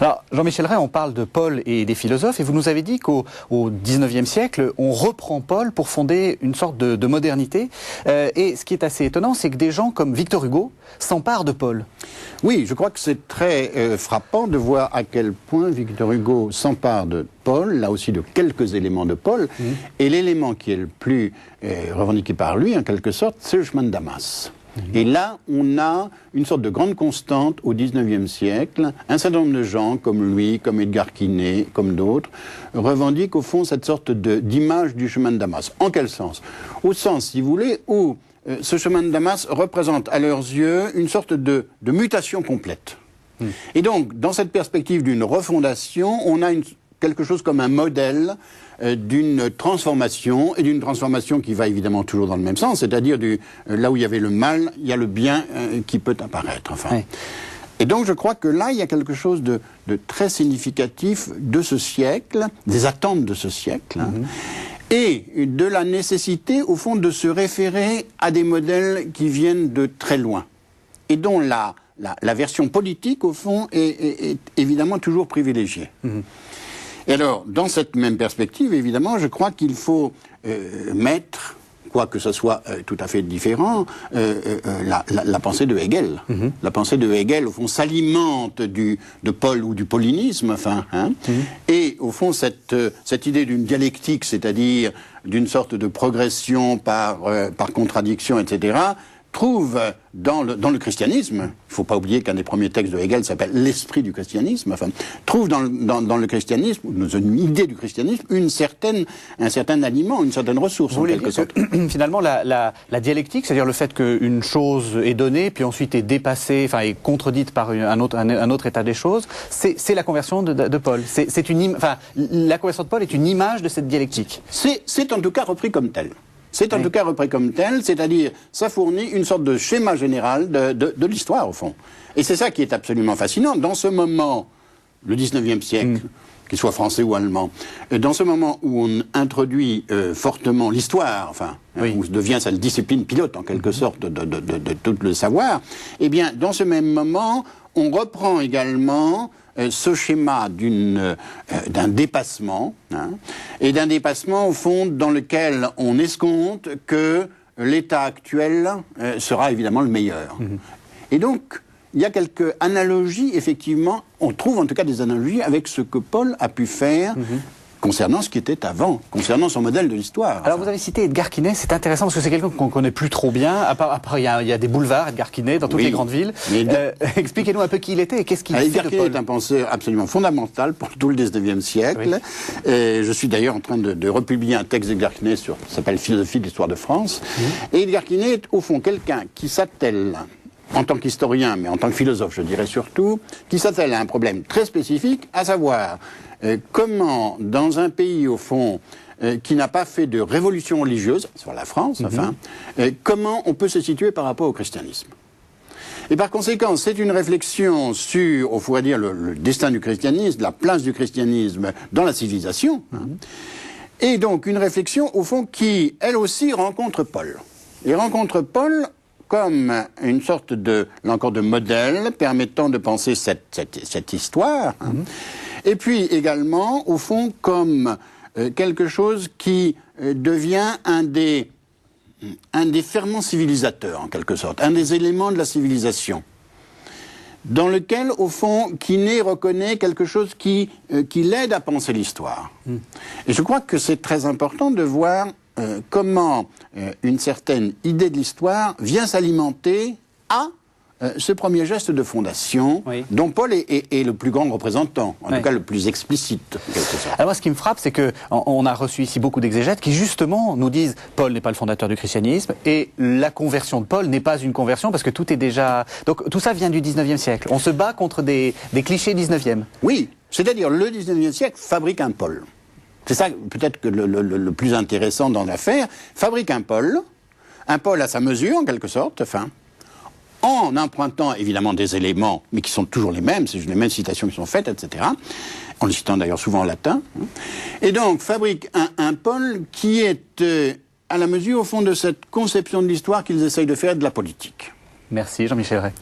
Alors, Jean-Michel Rey, on parle de Paul et des philosophes, et vous nous avez dit qu'au XIXe siècle, on reprend Paul pour fonder une sorte de modernité. Et ce qui est assez étonnant, c'est que des gens comme Victor Hugo s'emparent de Paul. Oui, je crois que c'est très frappant de voir à quel point Victor Hugo s'empare de Paul, là aussi de quelques éléments de Paul, et l'élément qui est le plus revendiqué par lui, en quelque sorte, c'est le chemin de Damas. Et là, on a une sorte de grande constante au XIXe siècle. Un certain nombre de gens, comme lui, comme Edgar Quinet, comme d'autres, revendiquent au fond cette sorte d'image du chemin de Damas. En quel sens? Au sens, si vous voulez, où ce chemin de Damas représente à leurs yeux une sorte de mutation complète. Et donc, dans cette perspective d'une refondation, on a quelque chose comme un modèle d'une transformation, et d'une transformation qui va évidemment toujours dans le même sens, c'est-à-dire là où il y avait le mal, il y a le bien qui peut apparaître. Enfin. Oui. Et donc je crois que là, il y a quelque chose de très significatif de ce siècle, des attentes de ce siècle, et de la nécessité, au fond, de se référer à des modèles qui viennent de très loin, et dont la version politique, au fond, est évidemment toujours privilégiée. Et alors, dans cette même perspective, évidemment, je crois qu'il faut mettre, quoi que ce soit tout à fait différent, la pensée de Hegel. La pensée de Hegel, au fond, s'alimente de Paul ou du paulinisme, enfin, et au fond, cette idée d'une dialectique, c'est-à-dire d'une sorte de progression par contradiction, etc., trouve dans le christianisme, il ne faut pas oublier qu'un des premiers textes de Hegel s'appelle « L'esprit du christianisme », enfin, trouve dans le christianisme, dans une idée du christianisme, un certain aliment, une certaine ressource, en quelque sorte. Finalement, la dialectique, c'est-à-dire le fait qu'une chose est donnée, puis ensuite est dépassée, enfin est contredite par un autre état des choses, c'est la conversion de Paul. La conversion de Paul est une image de cette dialectique. C'est en tout cas repris comme tel. C'est en tout cas repris comme tel, c'est-à-dire ça fournit une sorte de schéma général de l'histoire, au fond. Et c'est ça qui est absolument fascinant. Dans ce moment, le XIXe siècle, qu'il soit français ou allemand, dans ce moment où on introduit fortement l'histoire, enfin, où devient sa discipline pilote, en quelque sorte, de tout le savoir, eh bien, dans ce même moment, on reprend également ce schéma d'un dépassement, et d'un dépassement, au fond, dans lequel on escompte que l'état actuel sera évidemment le meilleur. Et donc, il y a quelques analogies, effectivement, on trouve en tout cas des analogies avec ce que Paul a pu faire concernant ce qui était avant, concernant son modèle de l'histoire. Alors vous avez cité Edgar Quinet, c'est intéressant parce que c'est quelqu'un qu'on ne connaît plus trop bien, à part il y a des boulevards Edgar Quinet dans toutes les grandes villes. Expliquez-nous un peu qui il était et qu'est-ce qu'il fait de Paul. Edgar Quinet est un penseur absolument fondamental pour tout le XIXe siècle. Et je suis d'ailleurs en train de republier un texte d'Edgar Quinet qui s'appelle « Philosophie de l'histoire de France ». Et Edgar Quinet est au fond quelqu'un qui s'attelle, en tant qu'historien, mais en tant que philosophe, je dirais surtout, qui s'attelle à un problème très spécifique, à savoir comment, dans un pays, au fond, qui n'a pas fait de révolution religieuse, sur la France, enfin, comment on peut se situer par rapport au christianisme. Et par conséquent, c'est une réflexion sur, on pourrait dire, le destin du christianisme, la place du christianisme dans la civilisation, et donc une réflexion, au fond, qui, elle aussi, rencontre Paul. Et rencontre Paul comme une sorte là encore, de modèle permettant de penser cette histoire, et puis également, au fond, comme quelque chose qui devient un des ferments civilisateurs, en quelque sorte, un des éléments de la civilisation, dans lequel, au fond, Quinet reconnaît quelque chose qui l'aide à penser l'histoire. Et je crois que c'est très important de voir comment une certaine idée de l'histoire vient s'alimenter à ce premier geste de fondation, dont Paul est le plus grand représentant, en tout cas le plus explicite. Alors moi, ce qui me frappe, c'est qu'on a reçu ici beaucoup d'exégètes qui justement nous disent Paul n'est pas le fondateur du christianisme et la conversion de Paul n'est pas une conversion parce que tout est déjà... Donc tout ça vient du 19e siècle. On se bat contre des clichés 19e. Oui, c'est-à-dire le 19e siècle fabrique un Paul. C'est ça peut-être que le plus intéressant dans l'affaire, fabrique un Paul à sa mesure en quelque sorte, enfin, en empruntant évidemment des éléments, mais qui sont toujours les mêmes, c'est les mêmes citations qui sont faites, etc., en les citant d'ailleurs souvent en latin, et donc fabrique un Paul qui est à la mesure au fond de cette conception de l'histoire qu'ils essayent de faire de la politique. Merci Jean-Michel Rey.